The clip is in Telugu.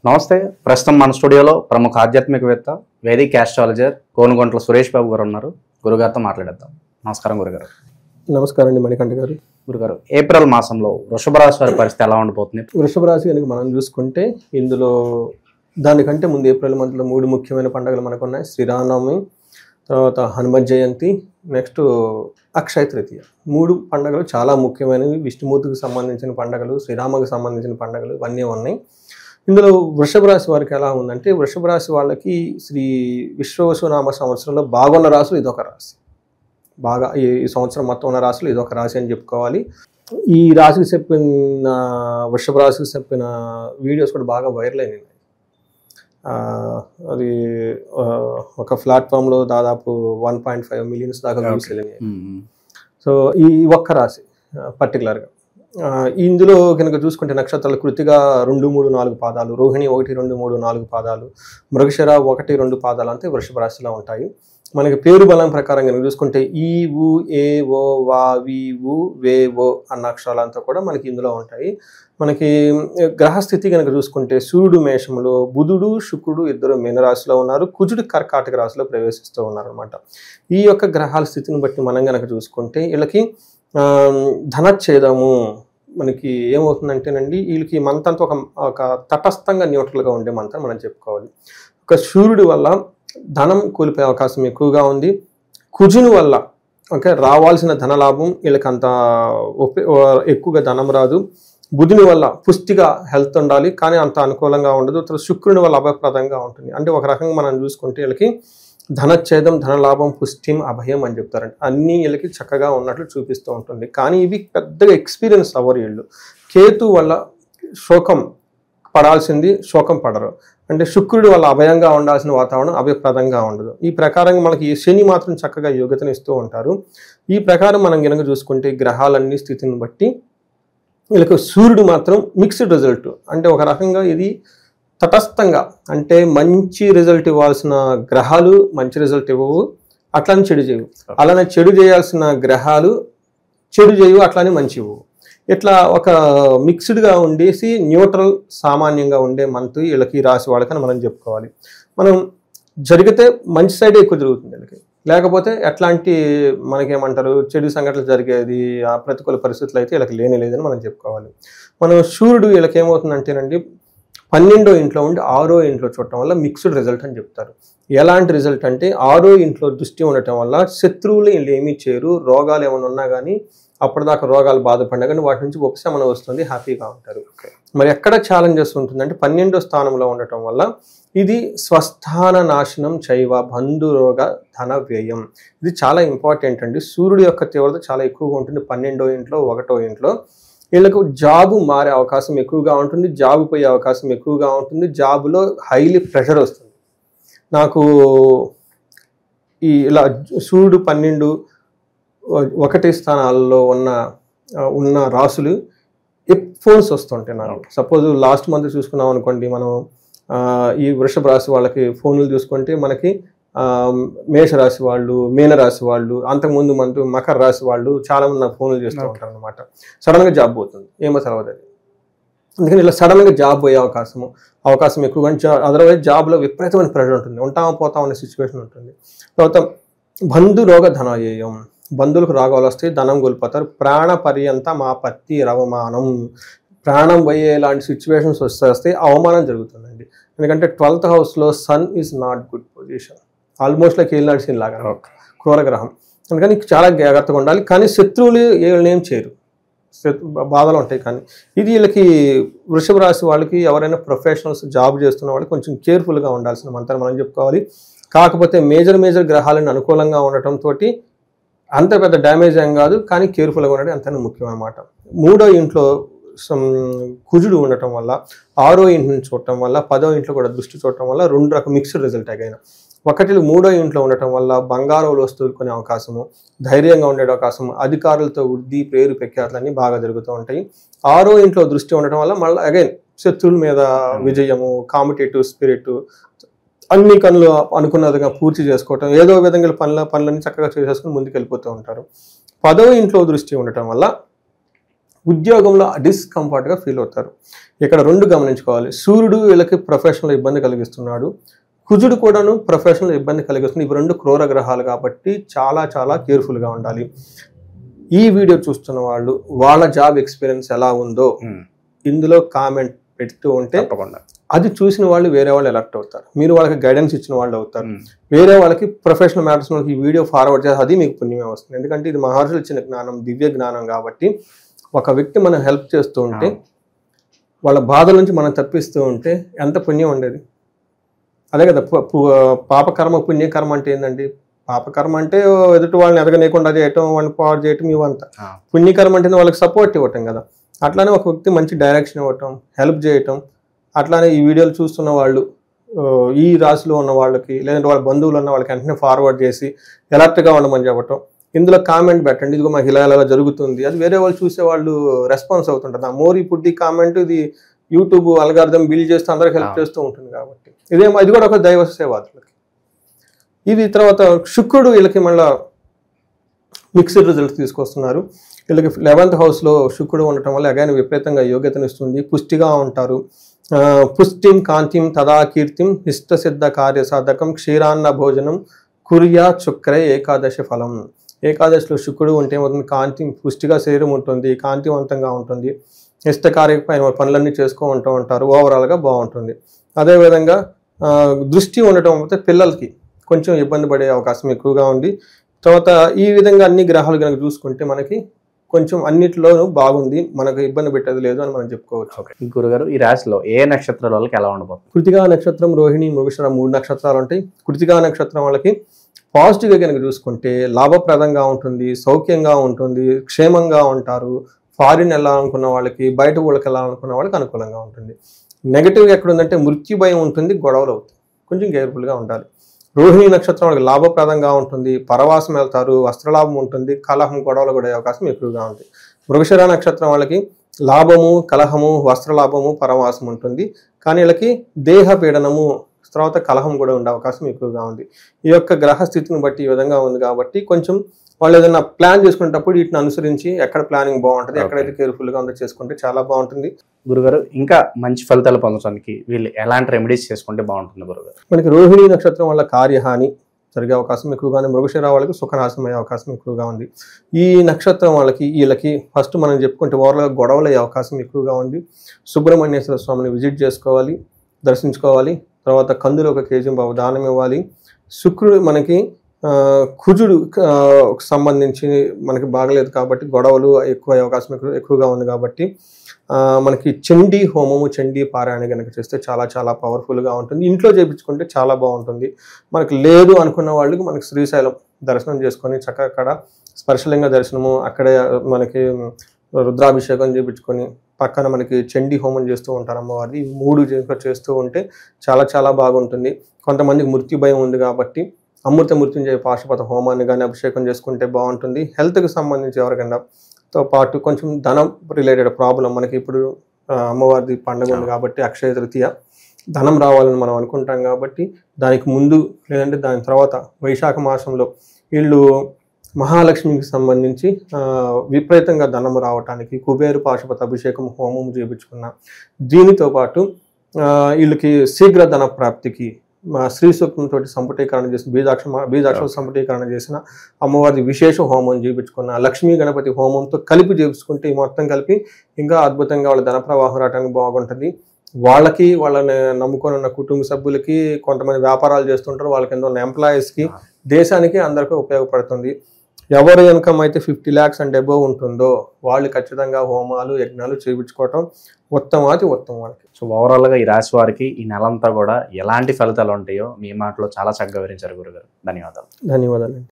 నమస్తే. ప్రస్తుతం మన స్టూడియోలో ప్రముఖ ఆధ్యాత్మికవేత్త, వేదిక్ ఆస్ట్రాలజర్ కోనుగొంట్ల సురేష్ బాబు గారు ఉన్నారు. గురుగారితో మాట్లాడేద్దాం. నమస్కారం గురుగారు. నమస్కారం అండి మణికంఠ గారు. గురుగారు, ఏప్రిల్ మాసంలో వృషభ రాశి వారి పరిస్థితి ఎలా ఉండబోతుంది? వృషభ రాశి కనుక మనం చూసుకుంటే ఇందులో దానికంటే ముందు ఏప్రిల్ మంత్లో 3 ముఖ్యమైన పండుగలు మనకు ఉన్నాయి. శ్రీరామనవమి, తర్వాత హనుమత్ జయంతి, నెక్స్ట్ అక్షయ తృతీయ. 3 పండుగలు చాలా ముఖ్యమైనవి. విష్ణుమూర్తికి సంబంధించిన పండుగలు, శ్రీరామకి సంబంధించిన పండుగలు ఇవన్నీ ఉన్నాయి. ఇందులో వృషభ రాశి వారికి ఎలా ఉందంటే, వృషభ రాశి వాళ్ళకి శ్రీ విశ్వవసునామ సంవత్సరంలో బాగున్న రాశులు ఇదొక రాశి. బాగా ఈ సంవత్సరం మొత్తం ఉన్న రాశులు ఇదొక రాశి అని చెప్పుకోవాలి. ఈ రాశికి చెప్పిన వృషభ రాశికి చెప్పిన వీడియోస్ కూడా బాగా వైరల్ అయినాయి. అది ఒక ప్లాట్ఫామ్లో దాదాపు 1.5 మిలియన్స్ దాకా వ్యూస్ వెళ్ళినాయి. సో ఈ ఒక్క రాశి పర్టికులర్గా ఇందులో కనుక చూసుకుంటే నక్షత్రాలు కృతిగా 2, 3, 4 పాదాలు, రోహిణి 1, 2, 3, 4 పాదాలు, మృగశిర 1, 2 పాదాలు అంతే వృషభ రాశిలో ఉంటాయి. మనకి పేరు బలం ప్రకారం కనుక చూసుకుంటే ఈ ఊ ఏ ఓ వా వి ఊ వే ఓ అన్న అక్షరాలంతా కూడా మనకి ఇందులో ఉంటాయి. మనకి గ్రహస్థితి కనుక చూసుకుంటే సూర్యుడు మేషంలో, బుధుడు శుక్రుడు ఇద్దరు మీనరాశిలో ఉన్నారు, కుజుడు కర్కాటక రాశిలో ప్రవేశిస్తూ ఉన్నారు అనమాట. ఈ యొక్క గ్రహాల స్థితిని బట్టి మనం కనుక చూసుకుంటే వీళ్ళకి ధనచ్ఛేదము మనకి ఏమవుతుందంటేనండి, వీళ్ళకి మంత్ అంతా ఒక తటస్థంగా న్యూట్రల్గా ఉండే మంత్ మనం చెప్పుకోవాలి. ఒక సూర్యుడి వల్ల ధనం కోల్పోయే అవకాశం ఎక్కువగా ఉంది. కుజుని వల్ల రావాల్సిన ధనలాభం వీళ్ళకి అంత ఎక్కువగా ధనం రాదు. బుధుని వల్ల పుష్టిగా హెల్త్ ఉండాలి, కానీ అంత అనుకూలంగా ఉండదు. శుక్రుని వల్ల అభయప్రదంగా ఉంటుంది. అంటే ఒక రకంగా మనం చూసుకుంటే వీళ్ళకి ధనచ్ఛేదం, ధనలాభం, పుష్టిం, అభయం అని చెప్తారండి. అన్నీ వీళ్ళకి చక్కగా ఉన్నట్లు చూపిస్తూ ఉంటుంది. కానీ ఇవి పెద్దగా ఎక్స్పీరియన్స్ అవ్వరు వీళ్ళు. కేతు వల్ల శోకం పడాల్సింది శోకం పడరు. అంటే శుక్రుడి వల్ల అభయంగా ఉండాల్సిన వాతావరణం అభయప్రదంగా ఉండదు. ఈ ప్రకారంగా మనకి శని మాత్రం చక్కగా యోగ్యతను ఇస్తూ ఉంటారు. ఈ ప్రకారం మనం కనుక చూసుకుంటే గ్రహాలన్నీ స్థితిని బట్టి వీళ్ళకి సూర్యుడు మాత్రం మిక్స్డ్ రిజల్ట్. అంటే ఒక రకంగా ఇది తటస్థంగా, అంటే మంచి రిజల్ట్ ఇవ్వాల్సిన గ్రహాలు మంచి రిజల్ట్ ఇవ్వవు, అట్లానే చెడు చేయవు. అలానే చెడు చేయాల్సిన గ్రహాలు చెడు చేయవు, అట్లానే మంచి ఇవ్వవు. ఇట్లా ఒక మిక్స్డ్గా ఉండేసి న్యూట్రల్ సామాన్యంగా ఉండే మంత్ వీళ్ళకి రాసి వాళ్ళకని మనం చెప్పుకోవాలి. మనం జరిగితే మంచి సైడే ఎక్కువ జరుగుతుంది వీళ్ళకి, లేకపోతే ఎట్లాంటి మనకేమంటారు చెడు సంఘటనలు జరిగేది ఆ ప్రతికూల పరిస్థితులు అయితే వీళ్ళకి లేదని మనం చెప్పుకోవాలి. మనం సూర్యుడు వీళ్ళకి ఏమవుతుందంటేనండి 12వ ఇంట్లో ఉండి 6వ ఇంట్లో చూడటం వల్ల మిక్స్డ్ రిజల్ట్ అని చెప్తారు. ఎలాంటి రిజల్ట్ అంటే 6వ ఇంట్లో దృష్టి ఉండటం వల్ల శత్రువులు వీళ్ళు ఏమీ చేయరు. రోగాలు ఏమైనా ఉన్నా కానీ అప్పటిదాకా రోగాలు బాధపడినా కానీ వాటి నుంచి ఉపశమనం వస్తుంది, హ్యాపీగా ఉంటారు. మరి ఎక్కడ ఛాలెంజెస్ ఉంటుందంటే 12వ స్థానంలో ఉండటం వల్ల ఇది స్వస్థాన నాశనం చైవ బంధురోగ ధన వ్యయం. ఇది చాలా ఇంపార్టెంట్ అండి. సూర్యుడు యొక్క తీవ్రత చాలా ఎక్కువగా ఉంటుంది 12వ ఇంట్లో, 1వ ఇంట్లో. వీళ్ళకు జాబు మారే అవకాశం ఎక్కువగా ఉంటుంది, జాబు పోయే అవకాశం ఎక్కువగా ఉంటుంది, జాబులో హైలీ ప్రెషర్ వస్తుంది. నాకు ఇలా సూర్యుడు 12, 1 స్థానాల్లో ఉన్న రాసులు ఫోన్స్ వస్తుంటాయి నాకు. సపోజ్ లాస్ట్ మంత్ చూసుకున్నాం అనుకోండి, మనం ఈ వృషభ రాశి వాళ్ళకి ఫోన్లు చూసుకుంటే మనకి మేషరాశి వాళ్ళు, మీనరాశి వాళ్ళు, అంతకుముందు మంత్ మకర రాశి వాళ్ళు చాలా మంది నాకు ఫోన్లు చేస్తూ ఉంటారు అనమాట. సడన్గా జాబ్ పోతుంది, ఏమో తర్వాత అది. అందుకని ఇలా సడన్గా జాబ్ పోయే అవకాశం ఎక్కువగా. అదర్వైజ్ జాబ్లో విపరీతమైన ప్రెషర్ ఉంటుంది, ఉంటామా పోతామనే సిచ్యువేషన్ ఉంటుంది. తర్వాత బంధురోగ ధనాయేయం, బంధువులకు రాగాలు వస్తాయి, ధనం కోల్పోతారు. ప్రాణ పర్యంత మా పత్తి రవమానం, ప్రాణం పోయే లాంటి సిచ్యువేషన్స్ వస్తాయి, అవమానం జరుగుతుందండి. ఎందుకంటే 12th హౌస్లో sun is not good position, almost like ఏలినాటి సీన్ లాగా క్రూరగ్రహం. అందుకని చాలా జాగ్రత్తగా ఉండాలి. కానీ శత్రువులు వీళ్ళని ఏం చేయరు, బాధలు ఉంటాయి. కానీ ఇది వీళ్ళకి వృషభ రాశి వాళ్ళకి ఎవరైనా ప్రొఫెషనల్స్ జాబ్ చేస్తున్న వాళ్ళకి కొంచెం కేర్ఫుల్గా ఉండాల్సిన మంత్రం మనం చెప్పుకోవాలి. కాకపోతే మేజర్ అనుకూలంగా ఉండటంతో అంత పెద్ద డ్యామేజ్ ఏం కాదు, కానీ కేర్ఫుల్గా ఉండడం అంతనే ముఖ్యం అన్నమాట. 3వ ఇంట్లో కుజుడు ఉండటం వల్ల, 6వ ఇంటిని చూడటం వల్ల, 10వ ఇంట్లో కూడా దృష్టి చూడటం వల్ల 2 రకాల మిక్స్డ్ రిజల్ట్ అయినా. 3వ ఇంట్లో ఉండటం వల్ల బంగారంలో వస్తువులు కొనే అవకాశము, ధైర్యంగా ఉండే అవకాశం, అధికారులతో వృద్ధి, పేరు ప్రఖ్యాతులన్నీ బాగా జరుగుతూ ఉంటాయి. 6వ ఇంట్లో దృష్టి ఉండటం వల్ల మళ్ళీ అగైన్ శత్రువుల మీద విజయము, కాంపిటేటివ్ స్పిరిట్, అన్ని పనులు అనుకున్నదిగా పూర్తి చేసుకోవటం, ఏదో విధంగా పనులన్నీ చక్కగా చేసేసుకుని ముందుకు వెళ్ళిపోతూ ఉంటారు. 10వ ఇంట్లో దృష్టి ఉండటం వల్ల ఉద్యోగంలో డిస్కంఫర్ట్గా ఫీల్ అవుతారు. ఇక్కడ 2 గమనించుకోవాలి. సూర్యుడు వీళ్ళకి ప్రొఫెషనల్ ఇబ్బంది కలిగిస్తున్నాడు, కుజుడు కూడాను ప్రొఫెషనల్ ఇబ్బంది కలిగిస్తుంది. ఇవి 2 క్రూర గ్రహాలు కాబట్టి చాలా చాలా కేర్ఫుల్గా ఉండాలి. ఈ వీడియో చూస్తున్న వాళ్ళు వాళ్ళ జాబ్ ఎక్స్పీరియన్స్ ఎలా ఉందో ఇందులో కామెంట్ పెడుతూ ఉంటే అది చూసిన వాళ్ళు వేరే వాళ్ళు ఎలక్ట్ అవుతారు. మీరు వాళ్ళకి గైడెన్స్ ఇచ్చిన వాళ్ళు అవుతారు. వేరే వాళ్ళకి ప్రొఫెషనల్ మ్యాటర్స్ ఈ వీడియో ఫార్వర్డ్ చేస్తే అది మీకు పుణ్యమే వస్తుంది. ఎందుకంటే ఇది మహర్షులు ఇచ్చిన జ్ఞానం, దివ్య జ్ఞానం కాబట్టి ఒక వ్యక్తి మనం హెల్ప్ చేస్తూ ఉంటే, వాళ్ళ బాధల నుంచి మనం తప్పిస్తూ ఉంటే ఎంత పుణ్యం ఉండేది. అదే కదా పాపకర్మ పుణ్యకర్మ అంటే ఏంటండి? పాపకర్మ అంటే ఎదుటి వాళ్ళని ఎదగనీయకుండా చేయటం, వాళ్ళని పాడు చేయటం, ఇవంతా. పుణ్యకర్మ అంటే వాళ్ళకి సపోర్ట్ ఇవ్వటం కదా. అట్లానే ఒక వ్యక్తి మంచి డైరెక్షన్ ఇవ్వటం, హెల్ప్ చేయటం. అట్లానే ఈ వీడియోలు చూస్తున్న వాళ్ళు ఈ రాశిలో ఉన్న వాళ్ళకి లేదంటే వాళ్ళ బంధువులు ఉన్న వాళ్ళకి వెంటనే ఫార్వర్డ్ చేసి ఎలర్ట్గా ఉండమని చెప్పటం. ఇందులో కామెంట్ పెట్టండి, ఇదిగో మాకు ఇలా జరుగుతుంది. అది వేరే వాళ్ళు చూసే వాళ్ళు రెస్పాన్స్ అవుతుంటుంది. ఆ మోర్ ఇప్పుడు ఈ కామెంట్ ఇది యూట్యూబ్ అల్గారిథం బిల్డ్ చేస్తూ అందరికి హెల్ప్ చేస్తూ ఉంటుంది కాబట్టి ఇది కూడా ఒక దైవ సేవాదులకి. ఇది తర్వాత శుక్రుడు వీళ్ళకి మళ్ళీ మిక్స్డ్ రిజల్ట్స్ తీసుకొస్తున్నారు. వీళ్ళకి 11th హౌస్లో శుక్రుడు ఉండటం వల్ల అగైన్ విపరీతంగా యోగ్యతనిస్తుంది. పుష్టిగా ఉంటారు. పుష్టిం కాంతిం తదా కీర్తిం ఇష్టసిద్ధ కార్యసాధకం క్షీరాన్న భోజనం కుర్యా శుక్రే ఏకాదశి ఫలం. ఏకాదశిలో శుక్రుడు ఉంటే ఏమవుతుంది? కాంతి, పుష్టిగా శరీరం ఉంటుంది, కాంతివంతంగా ఉంటుంది, ఇష్టకార్యమైన పనులన్నీ ఉంటూ ఉంటారు. ఓవరాల్గా బాగుంటుంది. అదేవిధంగా దృష్టి ఉండటం వల్ల పిల్లలకి కొంచెం ఇబ్బంది పడే అవకాశం ఎక్కువగా ఉంది. తర్వాత ఈ విధంగా అన్ని గ్రహాలు కనుక చూసుకుంటే మనకి కొంచెం అన్నిటిలోనూ బాగుంది, మనకు ఇబ్బంది పెట్టేది లేదు అని మనం చెప్పుకోవచ్చు. గురుగారు, ఈ రాశిలో ఏ నక్షత్రాల వాళ్ళకి ఎలా ఉండబోతుంది? కృతికా నక్షత్రం, రోహిణి, మృగశిర 3 నక్షత్రాలు ఉంటాయి. కృతికా నక్షత్రం వాళ్ళకి పాజిటివ్గా కనుక చూసుకుంటే లాభప్రదంగా ఉంటుంది, సౌఖ్యంగా ఉంటుంది, క్షేమంగా ఉంటారు. ఫారిన్ వెళ్ళాలనుకున్న వాళ్ళకి, బయట ఊళ్ళకి వెళ్ళాలనుకున్న వాళ్ళకి అనుకూలంగా ఉంటుంది. నెగిటివ్గా ఎక్కడ ఉందంటే మృత్యు భయం ఉంటుంది, గొడవలు అవుతాయి, కొంచెం కేర్ఫుల్గా ఉండాలి. రోహిణి నక్షత్రం వాళ్ళకి లాభప్రదంగా ఉంటుంది, పరవాసం వెళ్తారు, వస్త్రలాభం ఉంటుంది, కలహం, గొడవలు కూడా అవకాశం ఎక్కువగా ఉంటుంది. మృగశిర నక్షత్రం వాళ్ళకి లాభము, కలహము, వస్త్రలాభము, పరవాసం ఉంటుంది. కానీ వీళ్ళకి దేహ పీడనము, తర్వాత కలహం కూడా ఉండే అవకాశం ఎక్కువగా ఉంది. ఈ యొక్క గ్రహ స్థితిని బట్టి ఈ విధంగా ఉంది కాబట్టి కొంచెం వాళ్ళు ఏదైనా ప్లాన్ చేసుకునేటప్పుడు వీటిని అనుసరించి ఎక్కడ ప్లానింగ్ బాగుంటుంది, ఎక్కడైతే కేర్ఫుల్గా ఉందో చేసుకుంటే చాలా బాగుంటుంది. గురుగారు, ఇంకా మంచి ఫలితాలు పొందడానికి వీళ్ళు ఎలాంటి రెమెడీస్ చేసుకుంటే బాగుంటుంది గురుగారు? మనకి రోహిణి నక్షత్రం వల్ల కార్యహాని జరిగే అవకాశం ఎక్కువగా ఉంది. మృగశిర వాళ్ళకి సుఖనాశనం అయ్యే అవకాశం ఎక్కువగా ఉంది. ఈ నక్షత్రం వాళ్ళకి వీళ్ళకి ఫస్ట్ మనం చెప్పుకుంటే ఓవర్గా గొడవలు అయ్యే అవకాశం ఎక్కువగా ఉంది. సుబ్రహ్మణ్యేశ్వర స్వామిని విజిట్ చేసుకోవాలి, దర్శించుకోవాలి. తర్వాత కందులు 1 కేజీ దానం ఇవ్వాలి. శుక్రుడు మనకి కుజుడు సంబంధించి మనకి బాగలేదు కాబట్టి గొడవలు ఎక్కువ అవకాశం ఎక్కువగా ఉంది కాబట్టి మనకి చండీ హోమము, చండీ పారాయణ కనుక చేస్తే చాలా చాలా పవర్ఫుల్గా ఉంటుంది. ఇంట్లో చేయించుకుంటే చాలా బాగుంటుంది. మనకి లేదు అనుకున్న వాళ్ళకి మనకి శ్రీశైలం దర్శనం చేసుకొని చక్కగా అక్కడ స్పర్శలింగ దర్శనము, అక్కడే మనకి రుద్రాభిషేకం చేయించుకొని పక్కన మనకి చండీ హోమం చేస్తూ ఉంటారు అమ్మవారిది. 3 చేస్తూ ఉంటే చాలా చాలా బాగుంటుంది. కొంతమందికి మృత్యు భయం ఉంది కాబట్టి అమృత మృత్యుంజయ పాశుపత హోమాన్ని కానీ అభిషేకం చేసుకుంటే బాగుంటుంది. హెల్త్కి సంబంధించి ఎవరికైనా తో పాటు కొంచెం ధనం రిలేటెడ్ ప్రాబ్లం, మనకి ఇప్పుడు అమ్మవారిది పండుగ ఉంది కాబట్టి అక్షయ తృతీయ, ధనం రావాలని మనం అనుకుంటాం కాబట్టి దానికి ముందు లేదంటే దాని తర్వాత వైశాఖ మాసంలో వీళ్ళు మహాలక్ష్మికి సంబంధించి విపరీతంగా ధనం రావటానికి కుబేరు పాశుపత అభిషేకం హోమం చేయించుకున్న, దీనితో పాటు వీళ్ళకి శీఘ్ర ధన ప్రాప్తికి శ్రీ సూక్తంతో సంపుటీకరణ చేసిన బీజాక్షర సంపుటీకరణ చేసిన అమ్మవారి విశేష హోమం చేయించుకున్న, లక్ష్మీ గణపతి హోమంతో కలిపి చేయించుకుంటే ఈ మొత్తం కలిపి ఇంకా అద్భుతంగా వాళ్ళ ధన ప్రవాహం రావడానికి బాగుంటుంది. వాళ్ళకి, వాళ్ళని నమ్ముకొని ఉన్న కుటుంబ సభ్యులకి, కొంతమంది వ్యాపారాలు చేస్తుంటారు, వాళ్ళకి ఎంతో ఉన్న ఎంప్లాయీస్కి, దేశానికి అందరికీ ఉపయోగపడుతుంది. ఎవరు ఇన్కమ్ అయితే 50 lakhs అండ్ అబోవ్ ఉంటుందో వాళ్ళు ఖచ్చితంగా హోమాలు, యజ్ఞాలు చేయించుకోవటం ఉత్తమాతి ఉత్తమం వాళ్ళకి. సో ఓవరాల్గా ఈ రాశి వారికి ఈ నెలంతా కూడా ఎలాంటి ఫలితాలు ఉంటాయో మీ మాటలో చాలా చక్కగా వివరించారు గురుగారు. ధన్యవాదాలు. ధన్యవాదాలు.